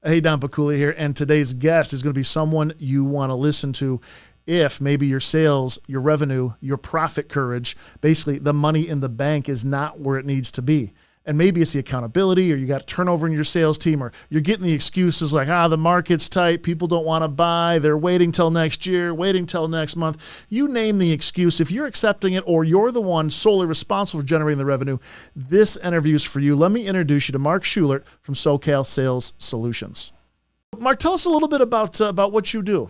Hey, Don Pakula here, and today's guest is going to be someone you want to listen to if maybe your sales, your revenue, your profit courage, basically the money in the bank is not where it needs to be. And maybe it's the accountability, or you got turnover in your sales team, or you're getting the excuses like, the market's tight, people don't want to buy, they're waiting till next year, waiting till next month. You name the excuse. If you're accepting it or you're the one solely responsible for generating the revenue, this interview is for you. Let me introduce you to Mark Schulert from SoCal Sales Solutions. Mark, tell us a little bit about what you do.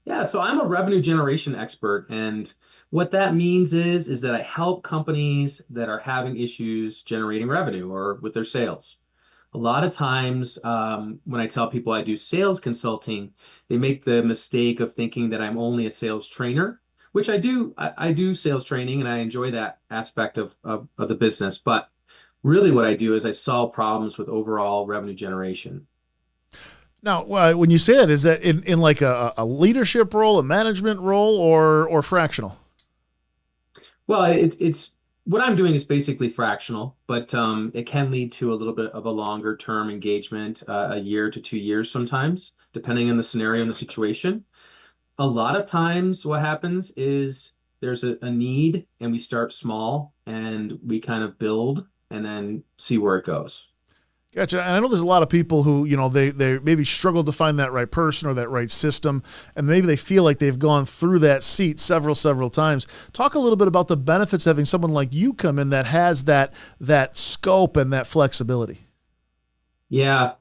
Yeah, so I'm a revenue generation expert, and what that means is that I help companies that are having issues generating revenue or with their sales. A lot of times, when I tell people I do sales consulting, they make the mistake of thinking that I'm only a sales trainer, which I do. I do sales training, and I enjoy that aspect of the business. But really, what I do is I solve problems with overall revenue generation. Now, when you say that, is that in like a leadership role, a management role, or fractional? Well, it's what I'm doing is basically fractional, but it can lead to a little bit of a longer term engagement, a year to 2 years sometimes, depending on the scenario and the situation. A lot of times, what happens is there's a need, and we start small and we kind of build and then see where it goes. Gotcha. And I know there's a lot of people who, they maybe struggle to find that right person or that right system, and maybe they feel like they've gone through that seat several times. Talk a little bit about the benefits of having someone like you come in that has that scope and that flexibility. Yeah,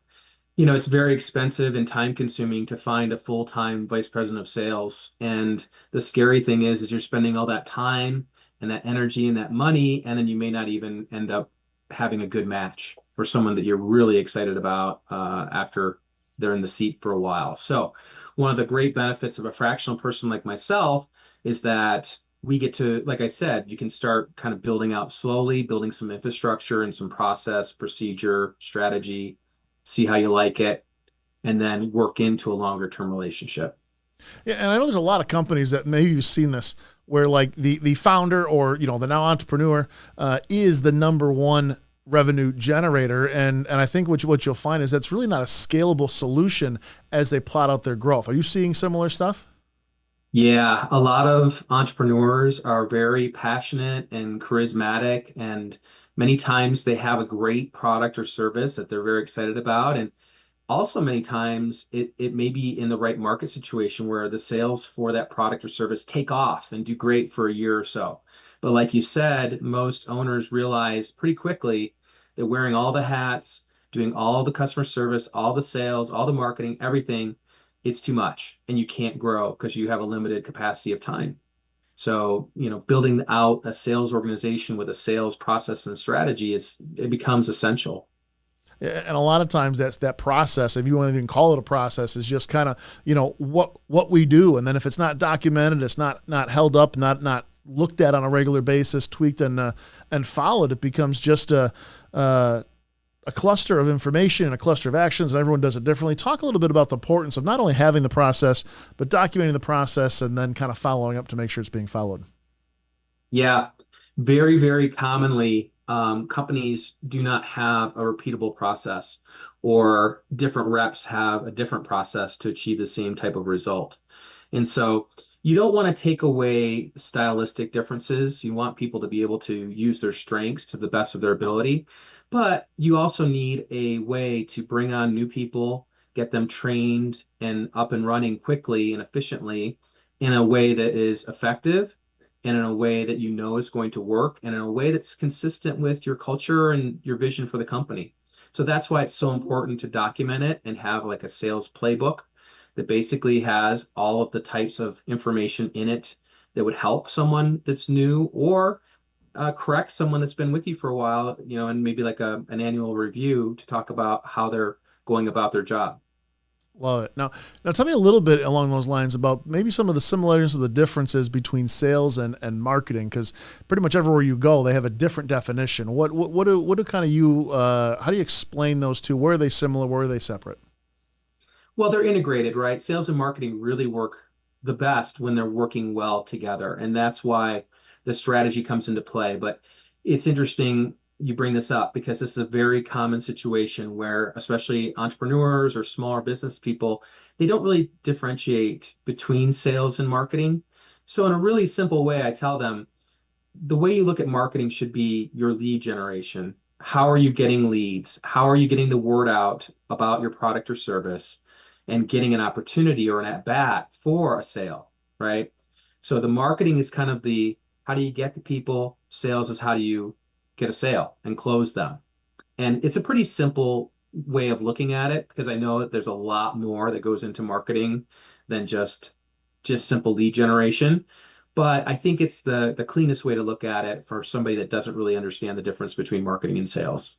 it's very expensive and time consuming to find a full-time vice president of sales. And the scary thing is you're spending all that time and that energy and that money, and then you may not even end up having a good match for someone that you're really excited about after they're in the seat for a while. So one of the great benefits of a fractional person like myself is that we get to, like I said, you can start kind of building out slowly, building some infrastructure and some process, procedure, strategy, see how you like it, and then work into a longer term relationship. Yeah, and I know there's a lot of companies that maybe you've seen this where like the founder or the now entrepreneur is the number one revenue generator, and I think what you'll find is that's really not a scalable solution as they plot out their growth. Are you seeing similar stuff? Yeah, a lot of entrepreneurs are very passionate and charismatic, and many times they have a great product or service that they're very excited about. And also, many times it may be in the right market situation where the sales for that product or service take off and do great for a year or so. But like you said, most owners realize pretty quickly that wearing all the hats, doing all the customer service, all the sales, all the marketing, everything, it's too much and you can't grow because you have a limited capacity of time. So, building out a sales organization with a sales process and strategy it becomes essential. And a lot of times that's that process, if you want to even call it a process, is just kind of what we do, and then if it's not documented, it's not held up, not looked at on a regular basis, tweaked and followed, it becomes just a cluster of information and a cluster of actions, and everyone does it differently. Talk a little bit about the importance of not only having the process, but documenting the process and then kind of following up to make sure it's being followed. Yeah, very, very commonly, companies do not have a repeatable process, or different reps have a different process to achieve the same type of result. And so you don't want to take away stylistic differences. You want people to be able to use their strengths to the best of their ability, but you also need a way to bring on new people, get them trained and up and running quickly and efficiently in a way that is effective, and in a way that you know is going to work, and in a way that's consistent with your culture and your vision for the company. So that's why it's so important to document it and have like a sales playbook that basically has all of the types of information in it that would help someone that's new, or correct someone that's been with you for a while, and maybe like an annual review to talk about how they're going about their job. Love it. Now tell me a little bit along those lines about maybe some of the similarities or the differences between sales and marketing, because pretty much everywhere you go, they have a different definition. What do kind of you how do you explain those two? Where are they similar? Where are they separate? Well, they're integrated, right? Sales and marketing really work the best when they're working well together. And that's why the strategy comes into play. But it's interesting. you bring this up because this is a very common situation where, especially entrepreneurs or smaller business people, they don't really differentiate between sales and marketing. So, in a really simple way, I tell them the way you look at marketing should be your lead generation. How are you getting leads? How are you getting the word out about your product or service and getting an opportunity or an at bat for a sale, right? So the marketing is kind of the how do you get the people? Sales is how do you get a sale and close them? And it's a pretty simple way of looking at it because I know that there's a lot more that goes into marketing than just simple lead generation. But I think it's the cleanest way to look at it for somebody that doesn't really understand the difference between marketing and sales.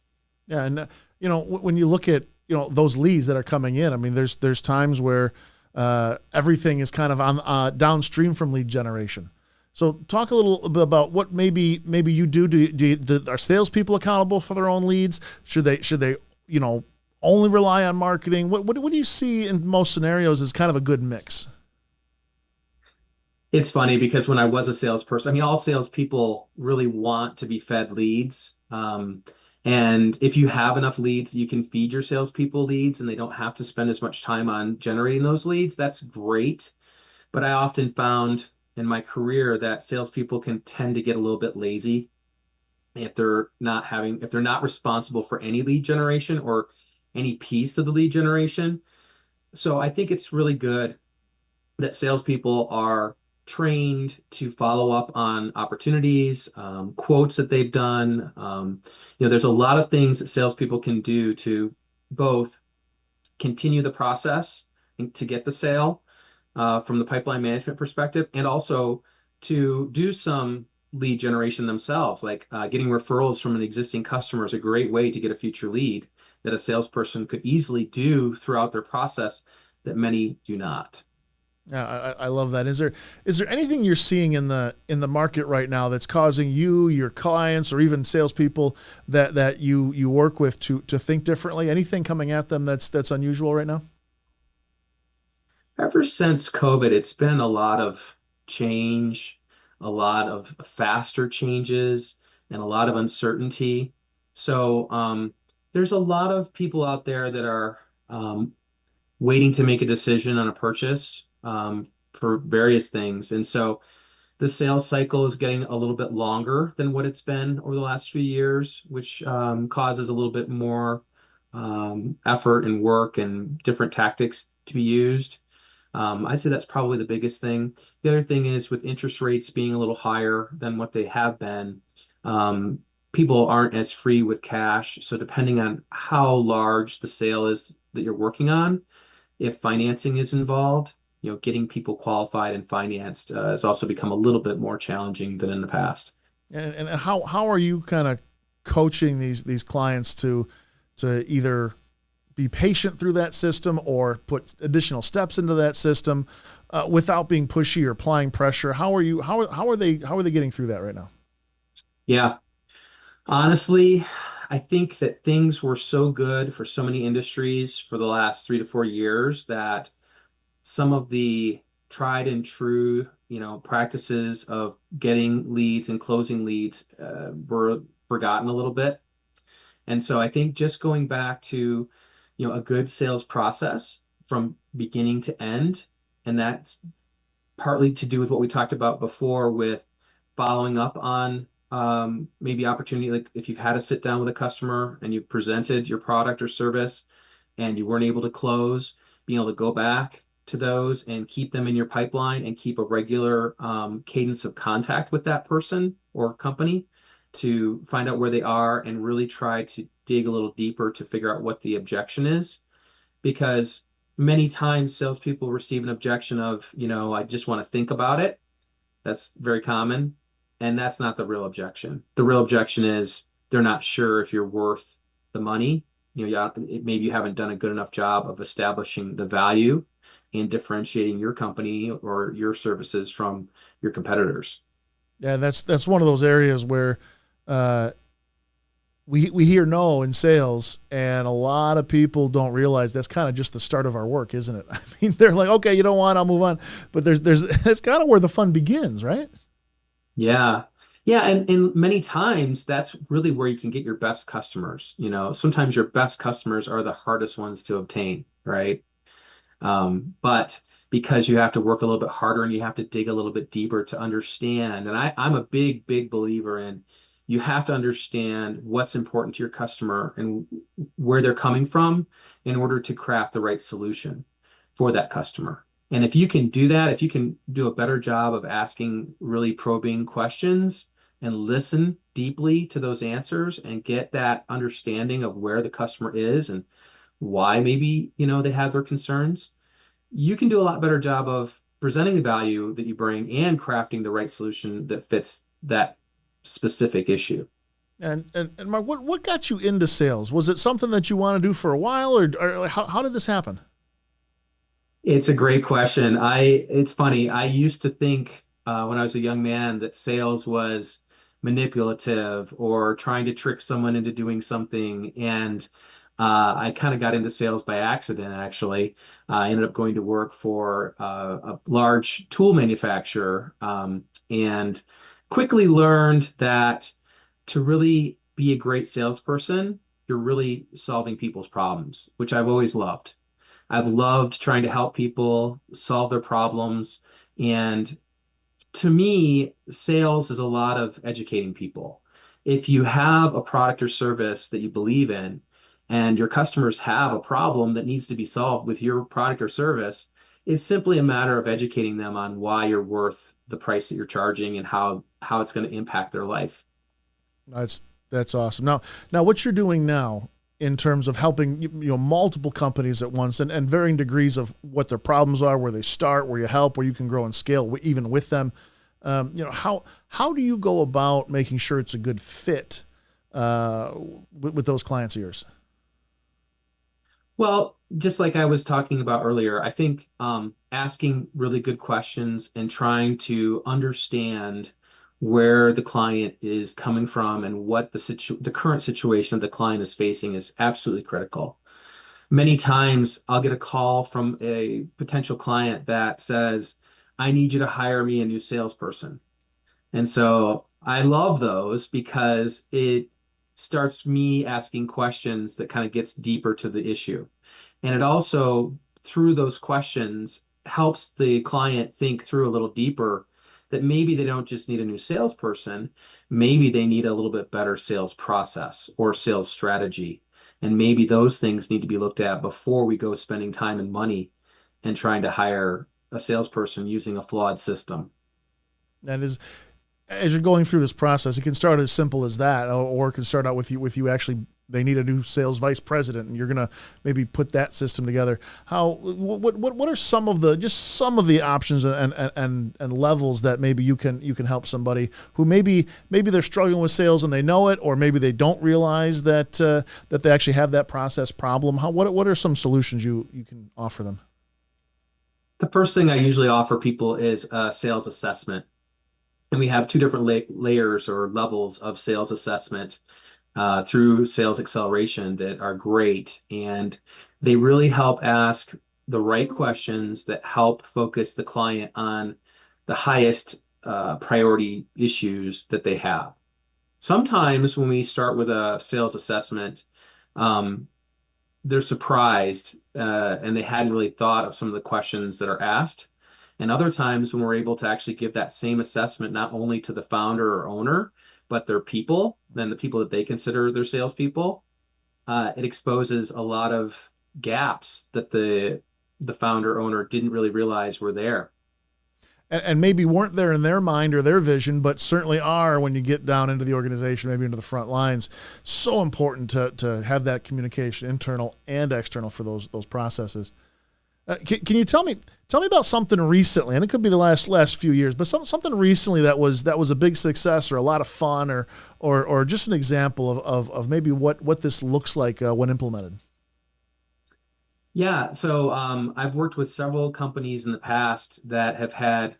Yeah, and when you look at those leads that are coming in, I mean, there's times where everything is kind of on downstream from lead generation. So talk a little bit about what maybe you do. Are salespeople accountable for their own leads? Should they only rely on marketing? What do you see in most scenarios as kind of a good mix? It's funny because when I was a salesperson, I mean, all salespeople really want to be fed leads. And if you have enough leads, you can feed your salespeople leads and they don't have to spend as much time on generating those leads. That's great. But I often found in my career that salespeople can tend to get a little bit lazy if they're not responsible for any lead generation or any piece of the lead generation. So I think it's really good that salespeople are trained to follow up on opportunities, quotes that they've done. There's a lot of things that salespeople can do to both continue the process and to get the sale from the pipeline management perspective, and also to do some lead generation themselves, like getting referrals from an existing customer is a great way to get a future lead that a salesperson could easily do throughout their process that many do not. Yeah, I love that. Is there anything you're seeing in the market right now that's causing you, your clients, or even salespeople that you work with to think differently? Anything coming at them that's unusual right now? Ever since COVID, it's been a lot of change, a lot of faster changes, and a lot of uncertainty. So there's a lot of people out there that are waiting to make a decision on a purchase for various things. And so the sales cycle is getting a little bit longer than what it's been over the last few years, which causes a little bit more effort and work and different tactics to be used. I'd say that's probably the biggest thing. The other thing is with interest rates being a little higher than what they have been, um, people aren't as free with cash. So depending on how large the sale is that you're working on, if financing is involved, getting people qualified and financed has also become a little bit more challenging than in the past. And how are you kind of coaching these clients to either be patient through that system or put additional steps into that system without being pushy or applying pressure? How are they getting through that right now? Yeah, honestly, I think that things were so good for so many industries for the last 3 to 4 years that some of the tried and true, practices of getting leads and closing leads were forgotten a little bit. And so I think just going back to, a good sales process from beginning to end, and that's partly to do with what we talked about before with following up on maybe opportunity, like if you've had a sit down with a customer and you've presented your product or service and you weren't able to close, being able to go back to those and keep them in your pipeline and keep a regular cadence of contact with that person or company to find out where they are and really try to dig a little deeper to figure out what the objection is. Because many times salespeople receive an objection of, I just want to think about it. That's very common. And that's not the real objection. The real objection is they're not sure if you're worth the money. Maybe you haven't done a good enough job of establishing the value and differentiating your company or your services from your competitors. Yeah, that's one of those areas where uh, we hear no in sales, and a lot of people don't realize that's kind of just the start of our work, isn't it? I mean, they're like, okay, you don't want, I'll move on, but there's that's kind of where the fun begins, right? Yeah. Yeah, and many times that's really where you can get your best customers. Sometimes your best customers are the hardest ones to obtain, right? But because you have to work a little bit harder and you have to dig a little bit deeper to understand, and I'm a big, big believer in you have to understand what's important to your customer and where they're coming from in order to craft the right solution for that customer. And if you can do that, if you can do a better job of asking really probing questions and listen deeply to those answers and get that understanding of where the customer is and why maybe, they have their concerns, you can do a lot better job of presenting the value that you bring and crafting the right solution that fits that specific issue. And Mark, what got you into sales? Was it something that you want to do for a while, or how did this happen? It's a great question. It's funny. I used to think when I was a young man that sales was manipulative or trying to trick someone into doing something. And I kind of got into sales by accident, actually. I ended up going to work for a large tool manufacturer, and quickly learned that to really be a great salesperson, you're really solving people's problems, which I've always loved. I've loved trying to help people solve their problems. And to me, sales is a lot of educating people. If you have a product or service that you believe in, and your customers have a problem that needs to be solved with your product or service, it's simply a matter of educating them on why you're worth the price that you're charging and how it's going to impact their life. That's that's awesome. Now what you're doing now in terms of helping multiple companies at once and varying degrees of what their problems are, where they start, where you help, where you can grow and scale even with them. How do you go about making sure it's a good fit with those clients of yours? Well, just like I was talking about earlier, I think asking really good questions and trying to understand where the client is coming from and what the current situation that the client is facing is absolutely critical. Many times I'll get a call from a potential client that says, "I need you to hire me a new salesperson." And so I love those because it starts me asking questions that kind of gets deeper to the issue. And it also, through those questions, helps the client think through a little deeper that maybe they don't just need a new salesperson, maybe they need a little bit better sales process or sales strategy. And maybe those things need to be looked at before we go spending time and money and trying to hire a salesperson using a flawed system. And as you're going through this process, it can start as simple as that, or it can start out with you actually they need a new sales vice president, and you're gonna maybe put that system together. What are some of the options and levels that maybe you can help somebody who maybe they're struggling with sales and they know it, or maybe they don't realize that they actually have that process problem. What are some solutions you can offer them? The first thing I usually offer people is a sales assessment. And we have two different layers or levels of sales assessment through sales acceleration that are great. And they really help ask the right questions that help focus the client on the highest priority issues that they have. Sometimes when we start with a sales assessment, um, they're surprised and they hadn't really thought of some of the questions that are asked. And other times when we're able to actually give that same assessment not only to the founder or owner, but their people, then the people that they consider their salespeople, it exposes a lot of gaps that the founder owner didn't really realize were there. And maybe weren't there in their mind or their vision, but certainly are when you get down into the organization, maybe into the front lines. So important to have that communication, internal and external, for those processes. Can you tell me about something recently, and it could be the last few years, but something recently that was a big success or a lot of fun, or just an example of maybe what this looks like when implemented. Yeah, so I've worked with several companies in the past that have had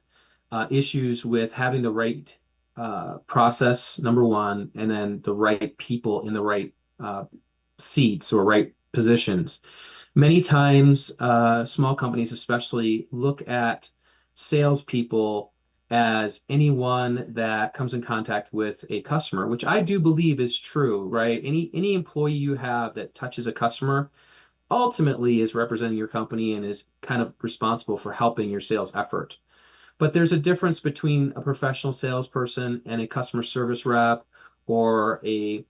issues with having the right process, number one, and then the right people in the right uh, seats or right positions. Many times, small companies especially look at salespeople as anyone that comes in contact with a customer, which I do believe is true, right? Any employee you have that touches a customer ultimately is representing your company and is kind of responsible for helping your sales effort. But there's a difference between a professional salesperson and a customer service rep or a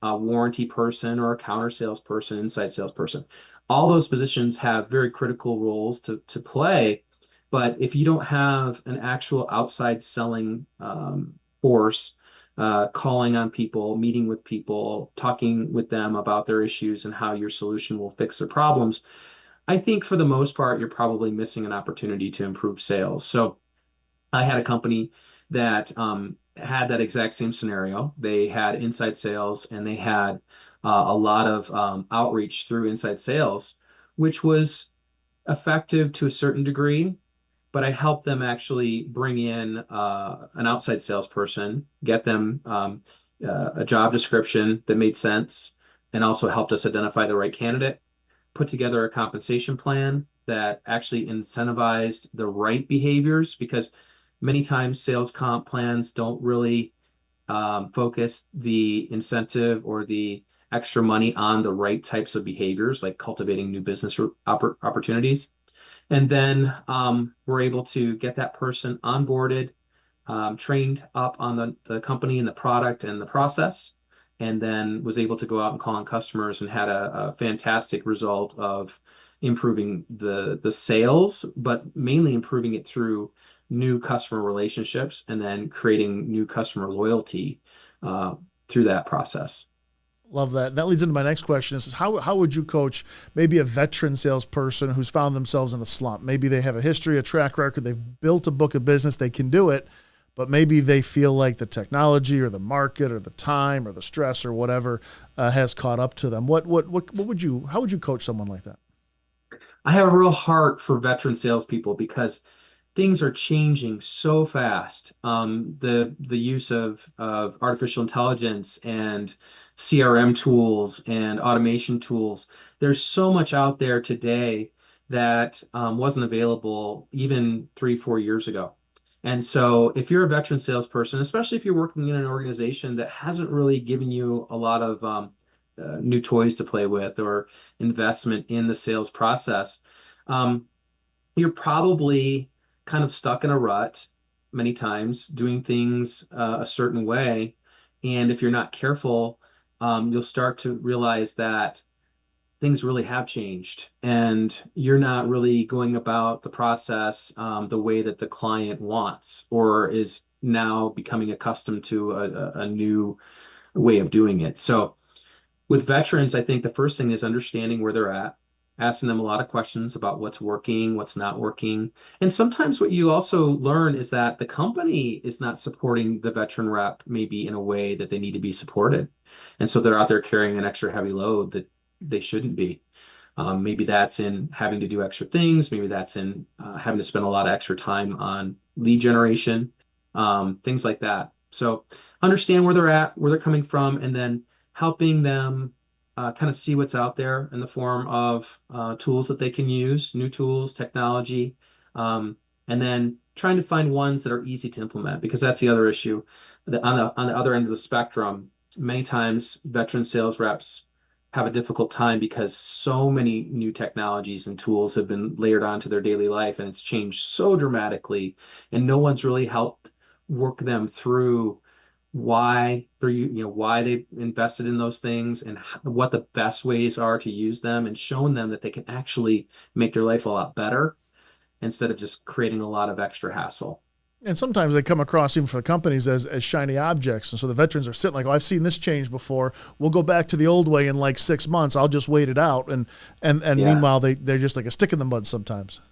warranty person or a counter salesperson, inside salesperson. All those positions have very critical roles to play. But if you don't have an actual outside selling force, calling on people, meeting with people, talking with them about their issues and how your solution will fix their problems, I think for the most part, you're probably missing an opportunity to improve sales. So I had a company that had that exact same scenario. They had inside sales and they had a lot of outreach through inside sales, which was effective to a certain degree. But I helped them actually bring in an outside salesperson, get them a job description that made sense, and also helped us identify the right candidate, put together a compensation plan that actually incentivized the right behaviors because many times sales comp plans don't really focus the incentive or the extra money on the right types of behaviors like cultivating new business opportunities. And then we're able to get that person onboarded, trained up on the company and the product and the process, and then was able to go out and call on customers and had a fantastic result of improving the sales, but mainly improving it through new customer relationships and then creating new customer loyalty uh, through that process. Love that. And that leads into my next question is how would you coach maybe a veteran salesperson who's found themselves in a slump? Maybe they have a history, a track record, they've built a book of business, they can do it, but maybe they feel like the technology or the market or the time or the stress or whatever has caught up to them. What would you, how would you coach someone like that? I have a real heart for veteran salespeople because things are changing so fast. The use of artificial intelligence and CRM tools and automation tools. There's so much out there today that wasn't available even 3, 4 years ago. And so, if you're a veteran salesperson, especially if you're working in an organization that hasn't really given you a lot of new toys to play with or investment in the sales process, um, you're probably kind of stuck in a rut many times doing things a certain way. And if you're not careful, you'll start to realize that things really have changed and you're not really going about the process the way that the client wants or is now becoming accustomed to a new way of doing it. So, with veterans, I think the first thing is understanding where they're at, asking them a lot of questions about what's working, what's not working. And sometimes what you also learn is that the company is not supporting the veteran rep maybe in a way that they need to be supported. And so they're out there carrying an extra heavy load that they shouldn't be. Maybe that's in having to do extra things. Maybe that's in having to spend a lot of extra time on lead generation, things like that. So understand where they're at, where they're coming from, and then helping them kind of see what's out there in the form of tools that they can use, new tools, technology, um, and then trying to find ones that are easy to implement because that's the other issue. On the other end of the spectrum, many times veteran sales reps have a difficult time because so many new technologies and tools have been layered onto their daily life and it's changed so dramatically and no one's really helped work them through why they invested in those things and what the best ways are to use them and showing them that they can actually make their life a lot better instead of just creating a lot of extra hassle. And sometimes they come across even for the companies as shiny objects. And so the veterans are sitting like, oh, I've seen this change before. We'll go back to the old way in like 6 months. I'll just wait it out. And Yeah. meanwhile, they're just like a stick in the mud sometimes.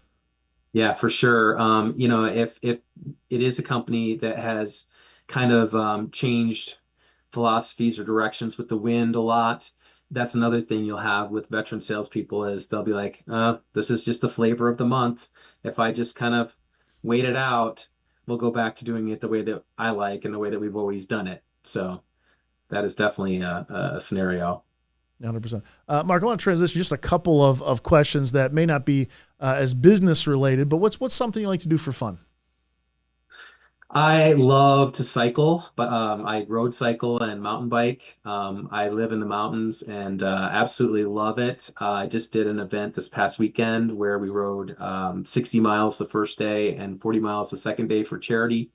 Yeah, for sure. If it is a company that has kind of changed philosophies or directions with the wind a lot, that's another thing you'll have with veteran salespeople is they'll be like, this is just the flavor of the month. If I just kind of wait it out, we'll go back to doing it the way that I like and the way that we've always done it. So that is definitely a scenario. 100%. Mark, I want to transition just a couple of questions that may not be as business related, but what's something you like to do for fun? I love to cycle, but I road cycle and mountain bike. I live in the mountains and absolutely love it. I just did an event this past weekend where we rode 60 miles the first day and 40 miles the second day for charity.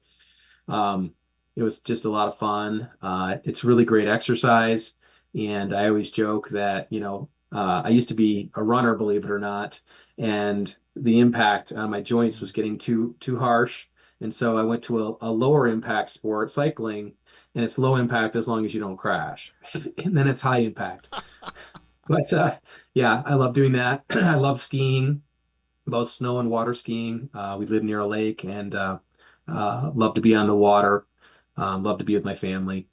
Um, it was just a lot of fun. It's really great exercise. And I always joke that, I used to be a runner, believe it or not, and the impact on my joints was getting too harsh. And so I went to a lower impact sport, cycling, and it's low impact as long as you don't crash. And then it's high impact. But yeah, I love doing that. I love skiing, both snow and water skiing. We live near a lake and love to be on the water. Love to be with my family.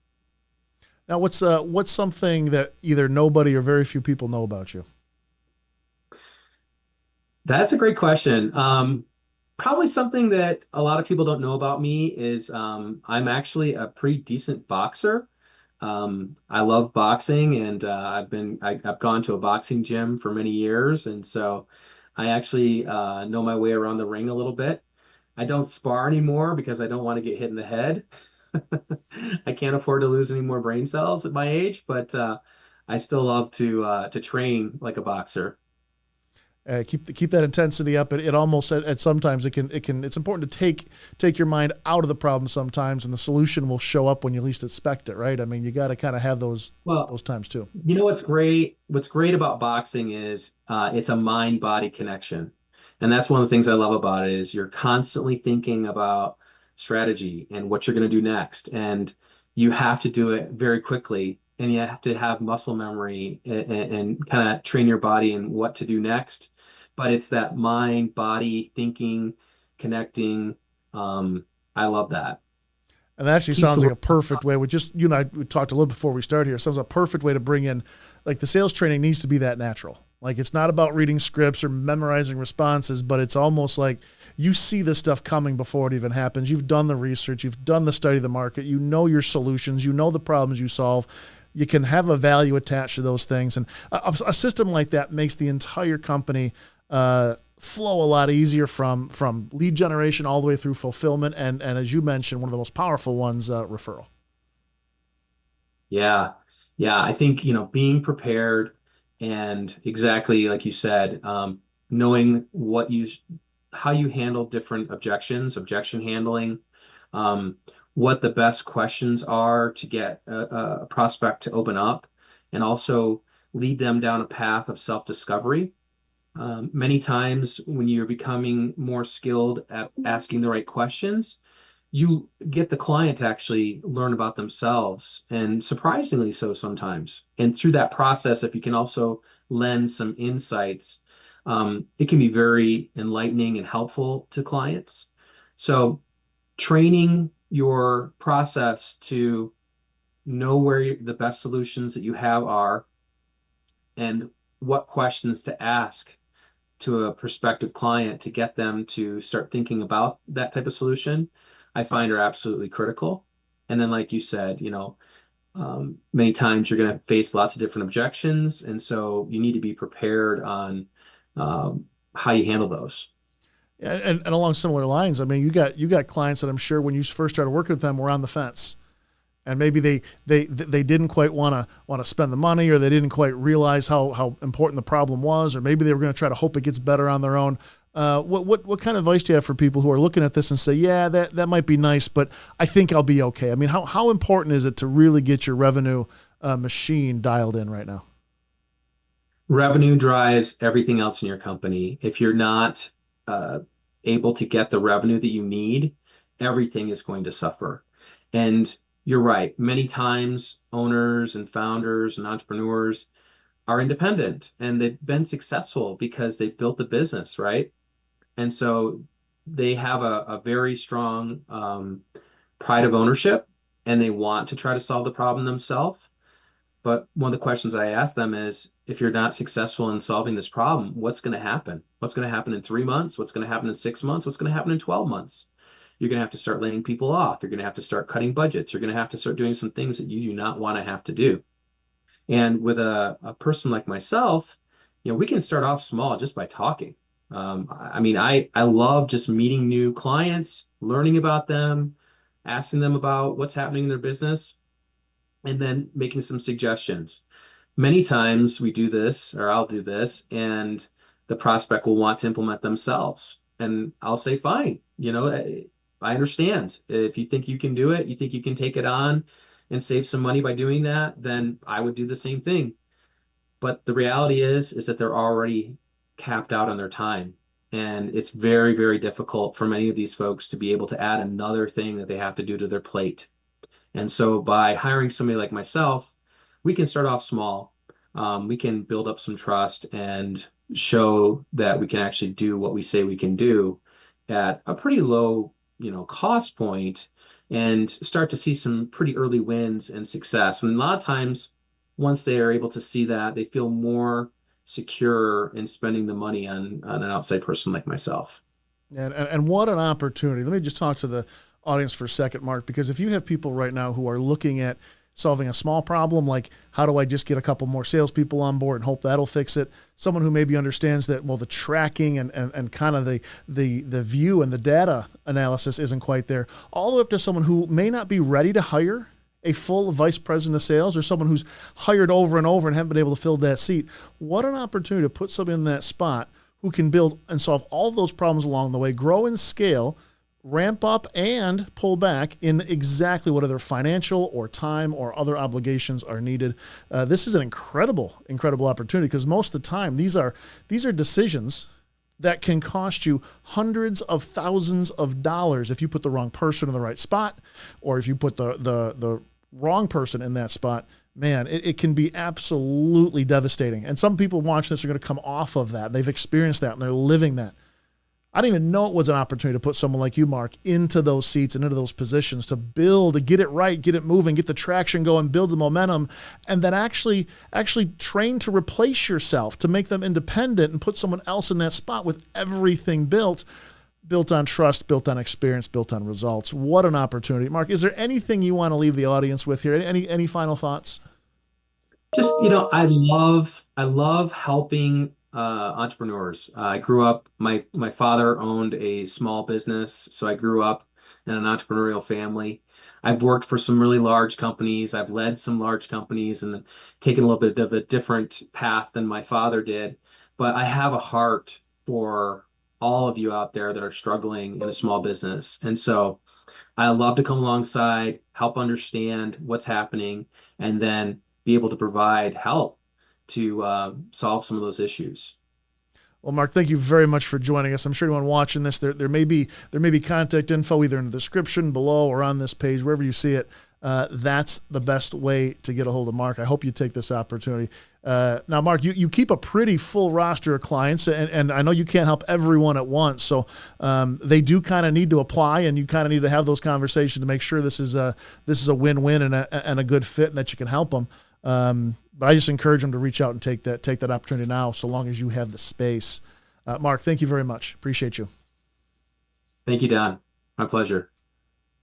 Now, what's something that either nobody or very few people know about you? That's a great question. Probably something that a lot of people don't know about me is I'm actually a pretty decent boxer. I love boxing, and I've gone to a boxing gym for many years, and so I actually know my way around the ring a little bit. I don't spar anymore because I don't want to get hit in the head. I can't afford to lose any more brain cells at my age, but I still love to train like a boxer. Keep that intensity up. It almost at sometimes it's important to take your mind out of the problem sometimes, and the solution will show up when you least expect it. Right? I mean, you got to kind of have those Well, times too. you know what's great? What's great about boxing is it's a mind-body connection. And that's one of the things I love about it is you're constantly thinking about strategy and what you're going to do next. And you have to do it very quickly. And you have to have muscle memory and kind of train your body in what to do next. But it's that mind, body, thinking, connecting. I love that. And that actually Keeps sounds the like world. a perfect way. We just you and I we talked a little before we started here. It sounds like a perfect way to bring in, like the sales training needs to be that natural. Like it's not about reading scripts or memorizing responses, but it's almost like you see this stuff coming before it even happens. You've done the research, you've done the study of the market, you know your solutions, you know the problems you solve. You can have a value attached to those things, and a system like that makes the entire company flow a lot easier from lead generation all the way through fulfillment and as you mentioned, one of the most powerful ones, referral. Yeah. Yeah. I think, being prepared and exactly like you said, knowing how you handle different objections, objection handling, um, what the best questions are to get a prospect to open up, and also lead them down a path of self-discovery. Many times when you're becoming more skilled at asking the right questions, you get the client to actually learn about themselves, and surprisingly so sometimes. And through that process, if you can also lend some insights, it can be very enlightening and helpful to clients. So, training your process to know where the best solutions that you have are and what questions to ask to a prospective client to get them to start thinking about that type of solution, I find are absolutely critical. And then, like you said, many times you're going to face lots of different objections. And so you need to be prepared on how you handle those. And along similar lines, I mean, you got clients that I'm sure when you first started working with them were on the fence, and maybe they didn't quite want to spend the money, or they didn't quite realize how important the problem was, or maybe they were going to try to hope it gets better on their own. What kind of advice do you have for people who are looking at this and say, yeah, that might be nice, but I think I'll be okay? I mean, how important is it to really get your revenue machine dialed in right now? Revenue drives everything else in your company. If you're not uh, able to get the revenue that you need, everything is going to suffer. And you're right. Many times, owners and founders and entrepreneurs are independent and they've been successful because they've built the business, right? And so they have a very strong pride of ownership and they want to try to solve the problem themselves. But one of the questions I ask them is, if you're not successful in solving this problem, what's going to happen? What's going to happen in 3 months? What's going to happen in 6 months? What's going to happen in 12 months? You're going to have to start laying people off. You're going to have to start cutting budgets. You're going to have to start doing some things that you do not want to have to do. And with a person like myself, we can start off small just by talking. I mean, I love just meeting new clients, learning about them, asking them about what's happening in their business, and then making some suggestions. Many times we do this, or I'll do this, and the prospect will want to implement themselves. And I'll say, fine, I understand. If you think you can do it, you think you can take it on and save some money by doing that, then I would do the same thing. But the reality is that they're already capped out on their time. And it's very, very difficult for many of these folks to be able to add another thing that they have to do to their plate. And so by hiring somebody like myself, we can start off small. We can build up some trust and show that we can actually do what we say we can do at a pretty low, cost point, and start to see some pretty early wins and success. And a lot of times, once they are able to see that, they feel more secure in spending the money on an outside person like myself. And what an opportunity. Let me just talk to the audience for a second, Mark, because if you have people right now who are looking at solving a small problem, like how do I just get a couple more salespeople on board and hope that'll fix it? Someone who maybe understands that, well, the tracking and kind of the view and the data analysis isn't quite there, all the way up to someone who may not be ready to hire a full vice president of sales, or someone who's hired over and over and haven't been able to fill that seat. What an opportunity to put somebody in that spot who can build and solve all of those problems along the way, grow and scale, ramp up and pull back in exactly what other financial or time or other obligations are needed. This is an incredible opportunity, because most of the time these are decisions that can cost you hundreds of thousands of dollars if you put the wrong person in the right spot, or if you put the wrong person in that spot. Man, it can be absolutely devastating. And some people watching this are going to come off of that. They've experienced that and they're living that. I didn't even know it was an opportunity to put someone like you, Mark, into those seats and into those positions, to build, to get it right, get it moving, get the traction going, build the momentum, and then actually train to replace yourself, to make them independent and put someone else in that spot with everything built on trust, built on experience, built on results. What an opportunity. Mark, is there anything you want to leave the audience with here? Any final thoughts? Just, I love helping entrepreneurs. I grew up, my father owned a small business, so I grew up in an entrepreneurial family. I've worked for some really large companies. I've led some large companies and taken a little bit of a different path than my father did. But I have a heart for all of you out there that are struggling in a small business. And so I love to come alongside, help understand what's happening, and then be able to provide help to solve some of those issues. Well, Mark, thank you very much for joining us. I'm sure anyone watching this, there may be contact info either in the description below or on this page, wherever you see it. That's the best way to get a hold of Mark. I hope you take this opportunity. Now, Mark, you keep a pretty full roster of clients, and I know you can't help everyone at once. So they do kind of need to apply, and you kind of need to have those conversations to make sure this is a win-win and a good fit, and that you can help them. But I just encourage them to reach out and take that opportunity now, so long as you have the space. Mark, thank you very much. Appreciate you. Thank you, Don. My pleasure.